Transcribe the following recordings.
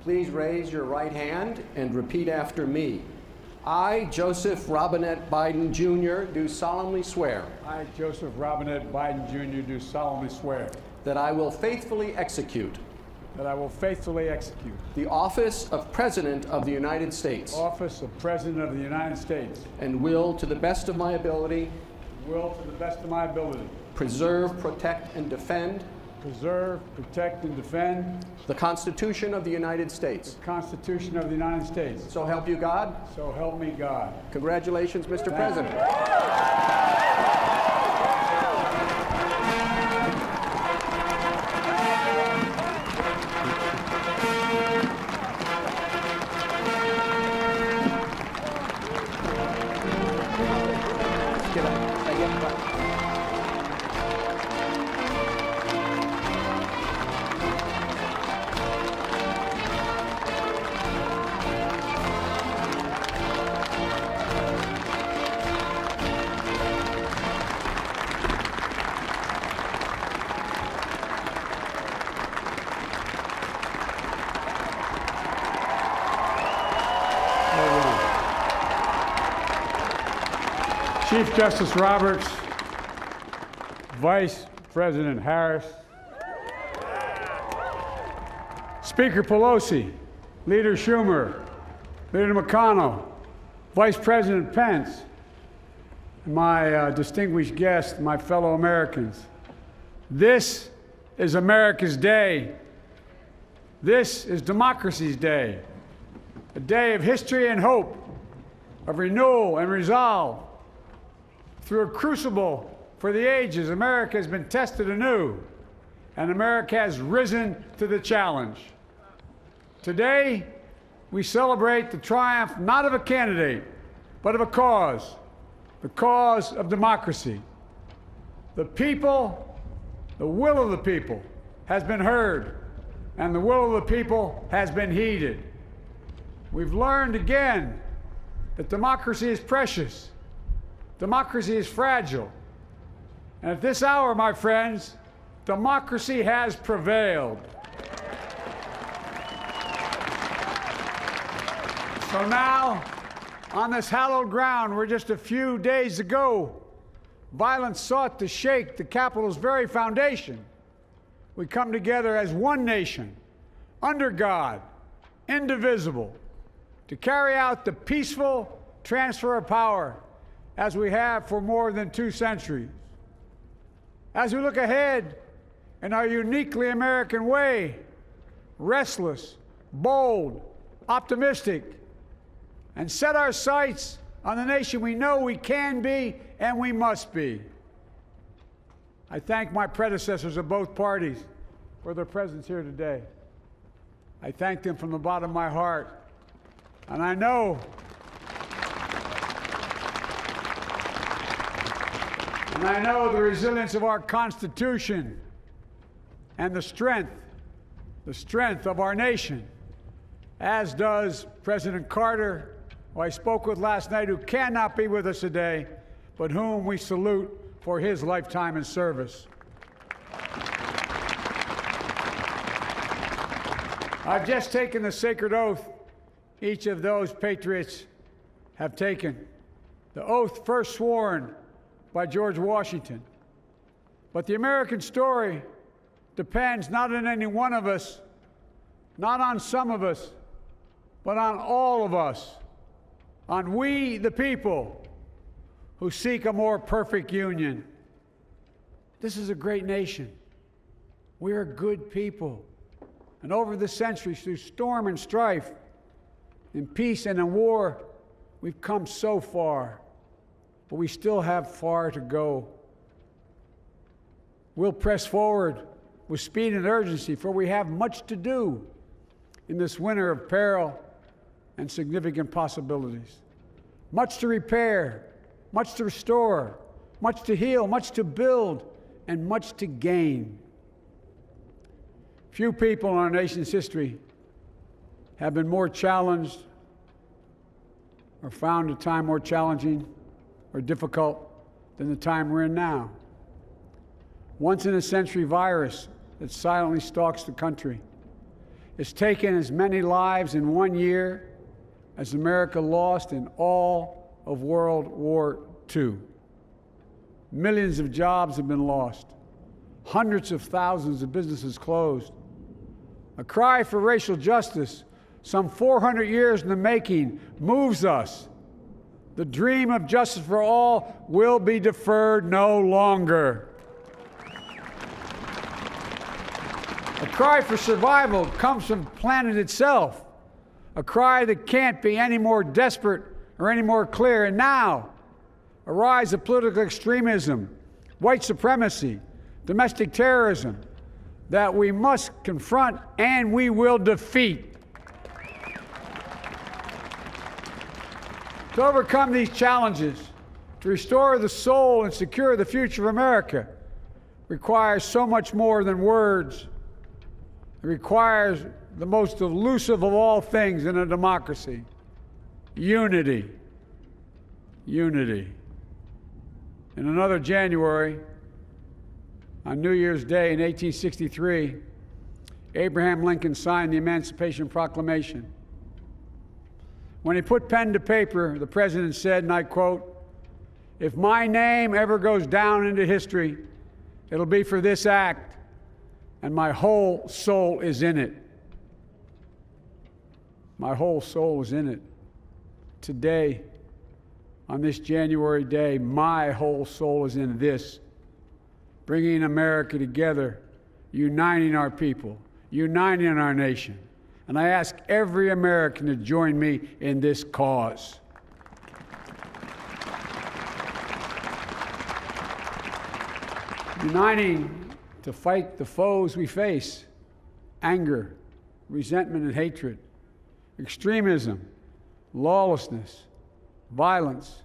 Please raise your right hand and repeat after me. I, Joseph Robinette Biden, Jr., do solemnly swear. I, Joseph Robinette Biden, Jr., do solemnly swear. That I will faithfully execute. That I will faithfully execute. The office of President of the United States. Office of President of the United States. And will, to the best of my ability. Will, to the best of my ability. Preserve, protect, and defend. Preserve, protect, and defend. The Constitution of the United States. The Constitution of the United States. So help you God. So help me God. Congratulations, Mr. President. Chief Justice Roberts, Vice President Harris, Speaker Pelosi, Leader Schumer, Leader McConnell, Vice President Pence, and my distinguished guests, my fellow Americans. This is America's day. This is democracy's day, a day of history and hope, of renewal and resolve. Through a crucible for the ages, America has been tested anew, and America has risen to the challenge. Today, we celebrate the triumph not of a candidate, but of a cause, the cause of democracy. The people, the will of the people, has been heard, and the will of the people has been heeded. We've learned again that democracy is precious. Democracy is fragile. And at this hour, my friends, democracy has prevailed. So now, on this hallowed ground where just a few days ago, violence sought to shake the Capitol's very foundation, we come together as one nation, under God, indivisible, to carry out the peaceful transfer of power as we have for more than 2 centuries. As we look ahead in our uniquely American way, restless, bold, optimistic, and set our sights on the nation we know we can be and we must be. I thank my predecessors of both parties for their presence here today. I thank them from the bottom of my heart, and I know the resilience of our Constitution and the strength of our nation, as does President Carter, who I spoke with last night, who cannot be with us today, but whom we salute for his lifetime in service. I've just taken the sacred oath each of those patriots have taken, the oath first sworn by George Washington. But the American story depends not on any one of us, not on some of us, but on all of us, on we, the people, who seek a more perfect union. This is a great nation. We are good people. And over the centuries, through storm and strife, in peace and in war, we've come so far. But we still have far to go. We'll press forward with speed and urgency, for we have much to do in this winter of peril and significant possibilities. Much to repair, much to restore, much to heal, much to build, and much to gain. Few people in our nation's history have been more challenged or found a time more challenging or difficult than the time we're in now. Once-in-a-century virus that silently stalks the country. has taken as many lives in 1 year as America lost in all of World War II. Millions of jobs have been lost. Hundreds of thousands of businesses closed. A cry for racial justice, some 400 years in the making, moves us. The dream of justice for all will be deferred no longer. A cry for survival comes from the planet itself, a cry that can't be any more desperate or any more clear. And now, a rise of political extremism, white supremacy, domestic terrorism, that we must confront and we will defeat. To overcome these challenges, to restore the soul and secure the future of America, requires so much more than words. It requires the most elusive of all things in a democracy: unity. Unity. In another January, on New Year's Day in 1863, Abraham Lincoln signed the Emancipation Proclamation. When he put pen to paper, the president said, and I quote, "If my name ever goes down into history, it'll be for this act, and my whole soul is in it." My whole soul is in it. Today, on this January day, my whole soul is in this, bringing America together, uniting our people, uniting our nation. And I ask every American to join me in this cause. Uniting to fight the foes we face: anger, resentment and hatred, extremism, lawlessness, violence,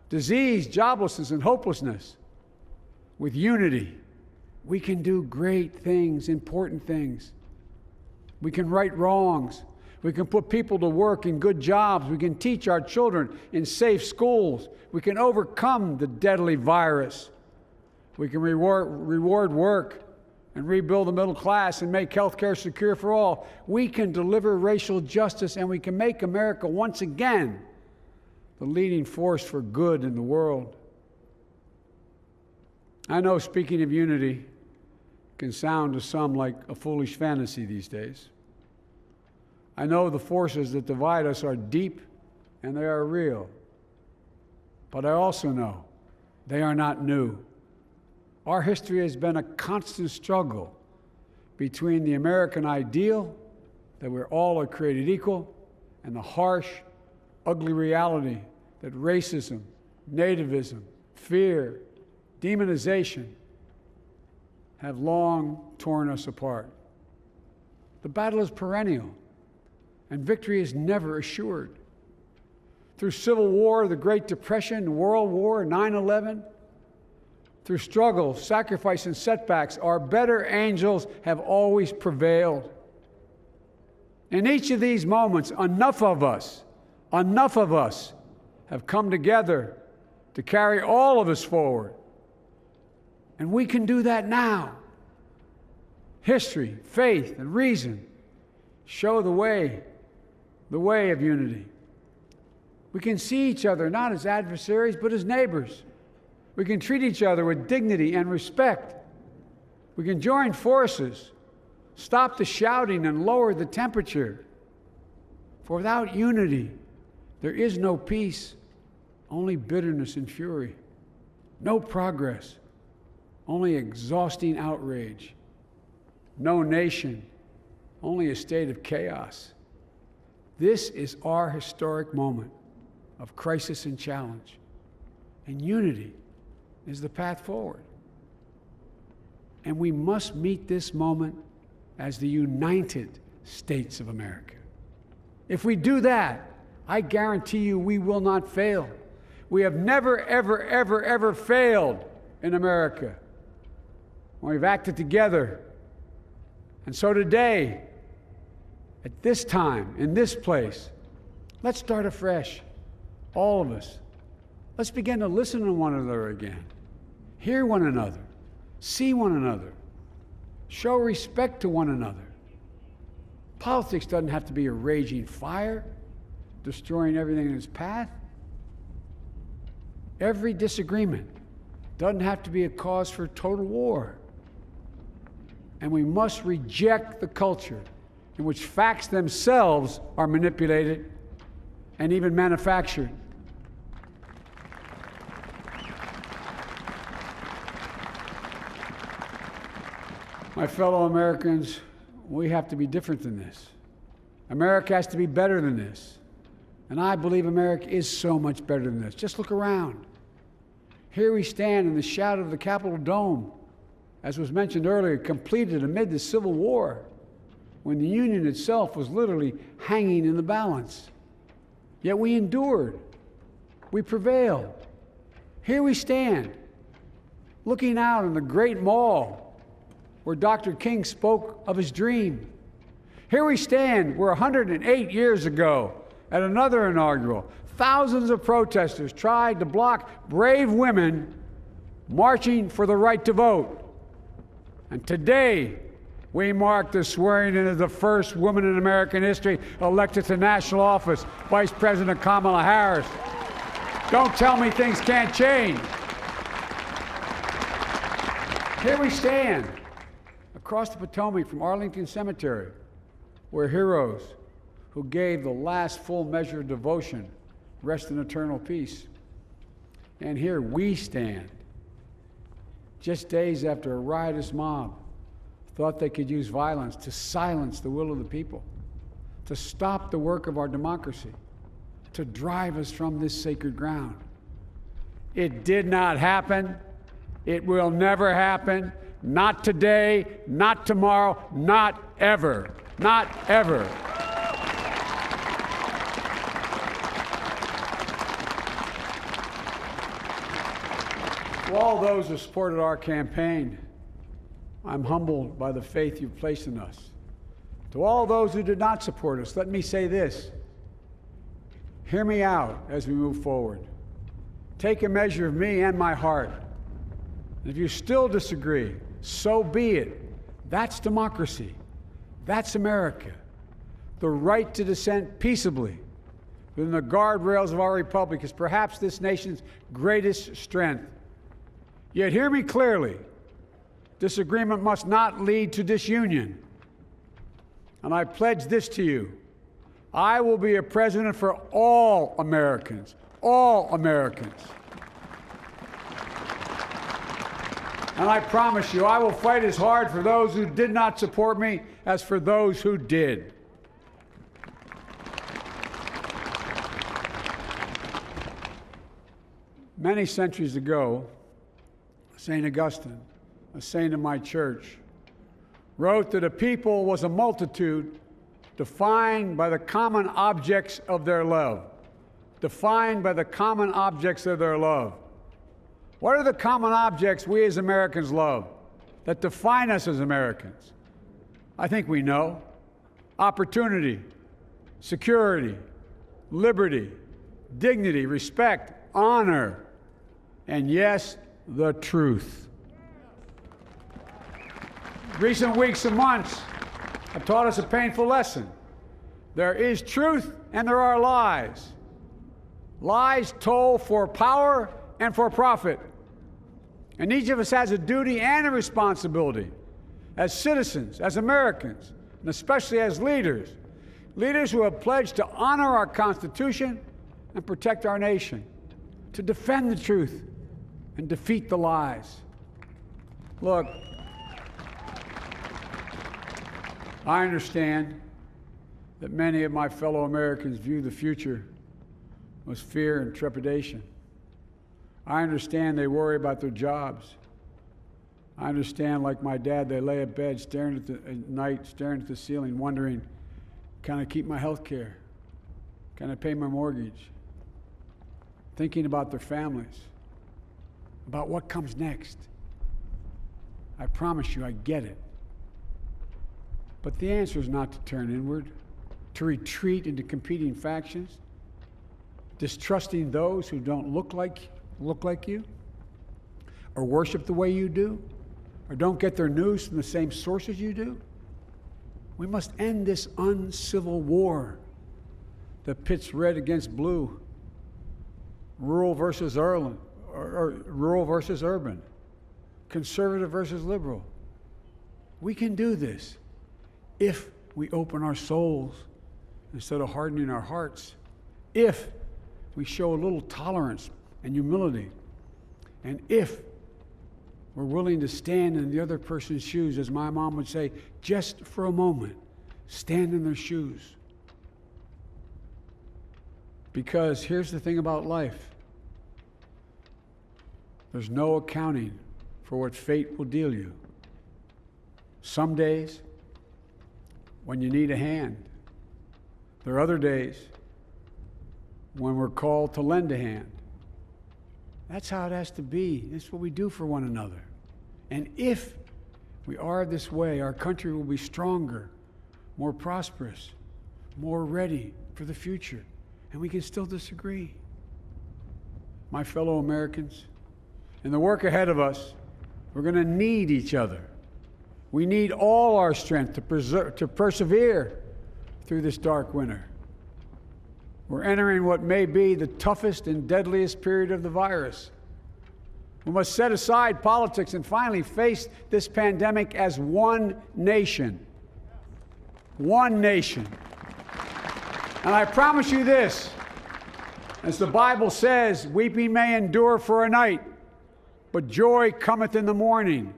disease, joblessness, and hopelessness. With unity, we can do great things, important things. We can right wrongs. We can put people to work in good jobs. We can teach our children in safe schools. We can overcome the deadly virus. We can reward work and rebuild the middle class and make health care secure for all. We can deliver racial justice, and we can make America once again the leading force for good in the world. I know speaking of unity can sound to some like a foolish fantasy these days. I know the forces that divide us are deep and they are real. But I also know they are not new. Our history has been a constant struggle between the American ideal that we're all are created equal and the harsh, ugly reality that racism, nativism, fear, demonization have long torn us apart. The battle is perennial, and victory is never assured. Through Civil War, the Great Depression, World War, 9/11, through struggle, sacrifice, and setbacks, our better angels have always prevailed. In each of these moments, enough of us have come together to carry all of us forward. And we can do that now. History, faith, and reason show the way of unity. We can see each other not as adversaries, but as neighbors. We can treat each other with dignity and respect. We can join forces, stop the shouting, and lower the temperature. For without unity, there is no peace, only bitterness and fury. No progress, only exhausting outrage. No nation, only a state of chaos. This is our historic moment of crisis and challenge, and unity is the path forward. And we must meet this moment as the United States of America. If we do that, I guarantee you we will not fail. We have never, ever, ever, ever failed in America when we've acted together. And so today, at this time, in this place, let's start afresh, all of us. Let's begin to listen to one another again, hear one another, see one another, show respect to one another. Politics doesn't have to be a raging fire, destroying everything in its path. Every disagreement doesn't have to be a cause for total war. And we must reject the culture in which facts themselves are manipulated and even manufactured. My fellow Americans, we have to be different than this. America has to be better than this. And I believe America is so much better than this. Just look around. Here we stand in the shadow of the Capitol Dome, as was mentioned earlier, completed amid the Civil War, when the Union itself was literally hanging in the balance. Yet we endured. We prevailed. Here we stand, looking out on the great mall where Dr. King spoke of his dream. Here we stand where 108 years ago, at another inaugural, thousands of protesters tried to block brave women marching for the right to vote. And today, we mark the swearing in of the first woman in American history elected to national office, Vice President Kamala Harris. Don't tell me things can't change. Here we stand, across the Potomac from Arlington Cemetery, where heroes who gave the last full measure of devotion rest in eternal peace. And here we stand, just days after a riotous mob thought they could use violence to silence the will of the people, to stop the work of our democracy, to drive us from this sacred ground. It did not happen. It will never happen. Not today, not tomorrow, not ever. Not ever. To all those who supported our campaign, I'm humbled by the faith you've placed in us. To all those who did not support us, let me say this. Hear me out as we move forward. Take a measure of me and my heart. And if you still disagree, so be it. That's democracy. That's America. The right to dissent peaceably within the guardrails of our republic is perhaps this nation's greatest strength. Yet hear me clearly. Disagreement must not lead to disunion. And I pledge this to you. I will be a president for all Americans. All Americans. And I promise you, I will fight as hard for those who did not support me as for those who did. Many centuries ago, St. Augustine, a saint of my church, wrote that a people was a multitude defined by the common objects of their love. Defined by the common objects of their love. What are the common objects we as Americans love that define us as Americans? I think we know. Opportunity, security, liberty, dignity, respect, honor, and yes, the truth. Recent weeks and months have taught us a painful lesson. There is truth and there are lies. Lies told for power and for profit. And each of us has a duty and a responsibility as citizens, as Americans, and especially as leaders. Leaders who have pledged to honor our Constitution and protect our nation, to defend the truth and defeat the lies. Look, I understand that many of my fellow Americans view the future with fear and trepidation. I understand they worry about their jobs. I understand, like my dad, they lay in bed at night, staring at the ceiling, wondering, can I keep my health care? Can I pay my mortgage? Thinking about their families, about what comes next. I promise you, I get it. But the answer is not to turn inward, to retreat into competing factions, distrusting those who don't look like you, or worship the way you do, or don't get their news from the same sources you do. We must end this uncivil war that pits red against blue, rural versus urban, conservative versus liberal. We can do this if we open our souls instead of hardening our hearts, if we show a little tolerance and humility, and if we're willing to stand in the other person's shoes, as my mom would say, just for a moment, stand in their shoes. Because here's the thing about life. There's no accounting for what fate will deal you. Some days, when you need a hand. There are other days when we're called to lend a hand. That's how it has to be. That's what we do for one another. And if we are this way, our country will be stronger, more prosperous, more ready for the future. And we can still disagree. My fellow Americans, in the work ahead of us, we're going to need each other. We need all our strength to persevere through this dark winter. We're entering what may be the toughest and deadliest period of the virus. We must set aside politics and finally face this pandemic as one nation. One nation. And I promise you this, as the Bible says, weeping may endure for a night, but joy cometh in the morning.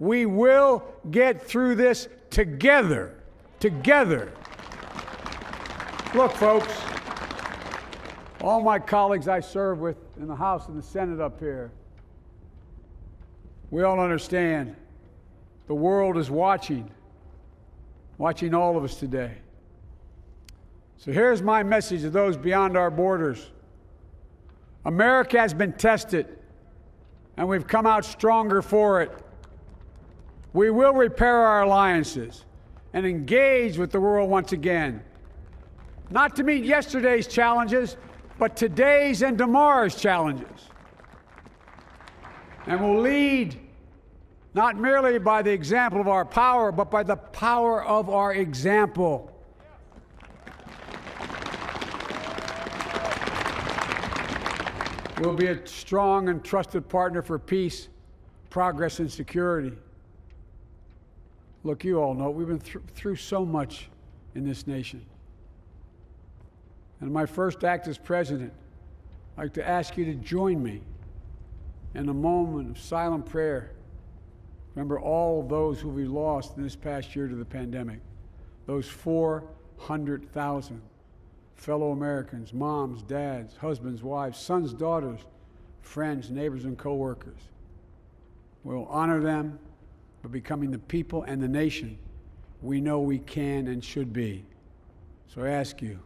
We will get through this together. Together. Look, folks, all my colleagues I serve with in the House and the Senate up here, we all understand the world is watching all of us today. So here's my message to those beyond our borders. America has been tested, and we've come out stronger for it. We will repair our alliances and engage with the world once again, not to meet yesterday's challenges, but today's and tomorrow's challenges. And we'll lead not merely by the example of our power, but by the power of our example. We'll be a strong and trusted partner for peace, progress, and security. Look, you all know we've been through so much in this nation. And my first act as president, I'd like to ask you to join me in a moment of silent prayer. Remember all of those who we lost in this past year to the pandemic. Those 400,000 fellow Americans, moms, dads, husbands, wives, sons, daughters, friends, neighbors, and co-workers. We'll honor them by becoming the people and the nation we know we can and should be. So I ask you,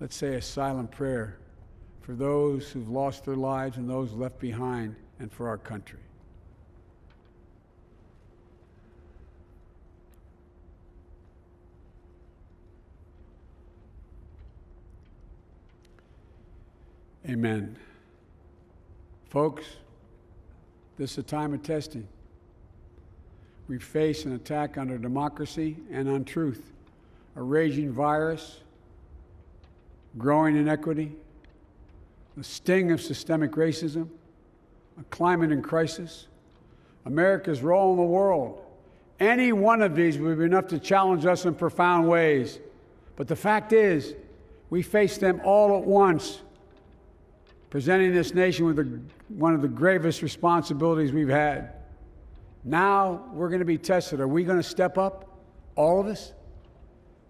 let's say a silent prayer for those who've lost their lives and those left behind, and for our country. Amen. Folks, this is a time of testing. We face an attack on our democracy and on truth, a raging virus, growing inequity, the sting of systemic racism, a climate in crisis, America's role in the world. Any one of these would be enough to challenge us in profound ways. But the fact is, we face them all at once, presenting this nation with one of the gravest responsibilities we've had. Now we're going to be tested. Are we going to step up, all of us?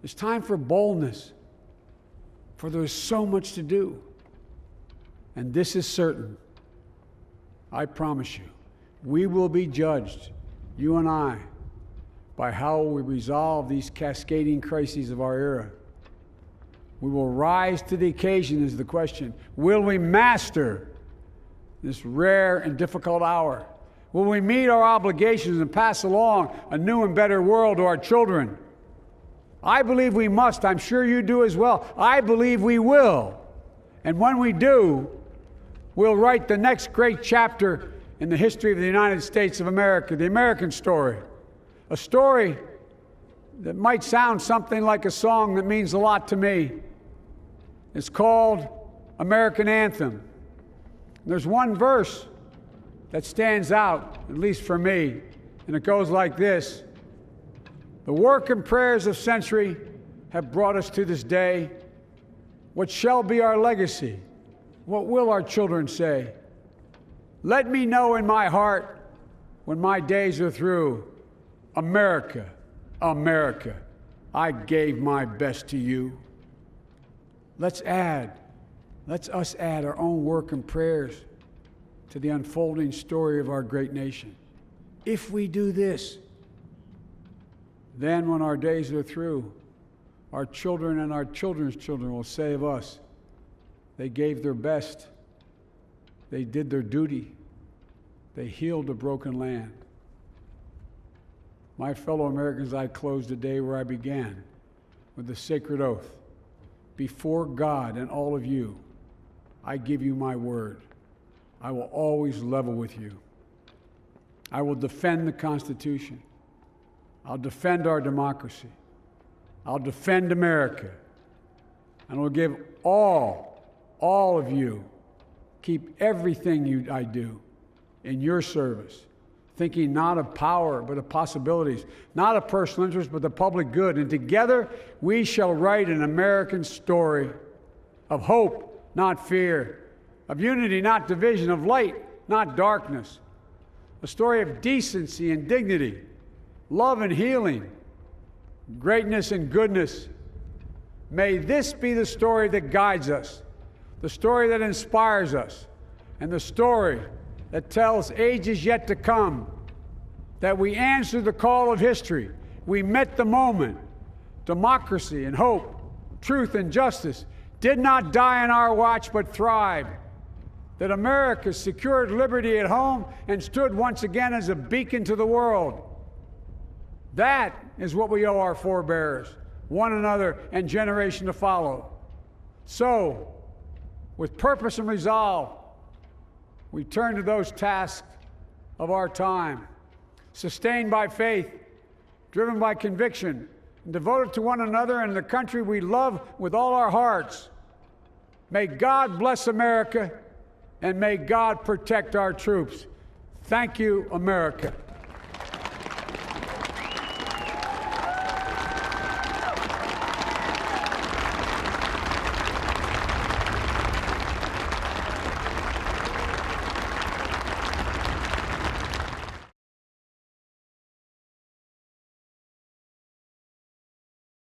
It's time for boldness, for there's so much to do. And this is certain. I promise you, we will be judged, you and I, by how we resolve these cascading crises of our era. We will rise to the occasion is the question. Will we master this rare and difficult hour? Will we meet our obligations and pass along a new and better world to our children? I believe we must. I'm sure you do as well. I believe we will. And when we do, we'll write the next great chapter in the history of the United States of America, the American story. A story that might sound something like a song that means a lot to me. It's called American Anthem. There's one verse that stands out, at least for me, and it goes like this. The work and prayers of century have brought us to this day. What shall be our legacy? What will our children say? Let me know in my heart when my days are through, America, America, I gave my best to you. Let's us add our own work and prayers to the unfolding story of our great nation. If we do this, then when our days are through, our children and our children's children will say of us, they gave their best, they did their duty, they healed a broken land. My fellow Americans, I close the day where I began, with the sacred oath. Before God and all of you, I give you my word. I will always level with you. I will defend the Constitution. I'll defend our democracy. I'll defend America. And I'll give all of you, keep everything I do in your service, thinking not of power, but of possibilities, not of personal interest, but the public good. And together, we shall write an American story of hope, not fear, of unity, not division, of light, not darkness, a story of decency and dignity, love and healing, greatness and goodness. May this be the story that guides us, the story that inspires us, and the story that tells ages yet to come that we answered the call of history. We met the moment. Democracy and hope, truth and justice did not die on our watch but thrived. That America secured liberty at home and stood once again as a beacon to the world. That is what we owe our forebears, one another, and generation to follow. So, with purpose and resolve, we turn to those tasks of our time, sustained by faith, driven by conviction, and devoted to one another and the country we love with all our hearts. May God bless America, and may God protect our troops. Thank you, America.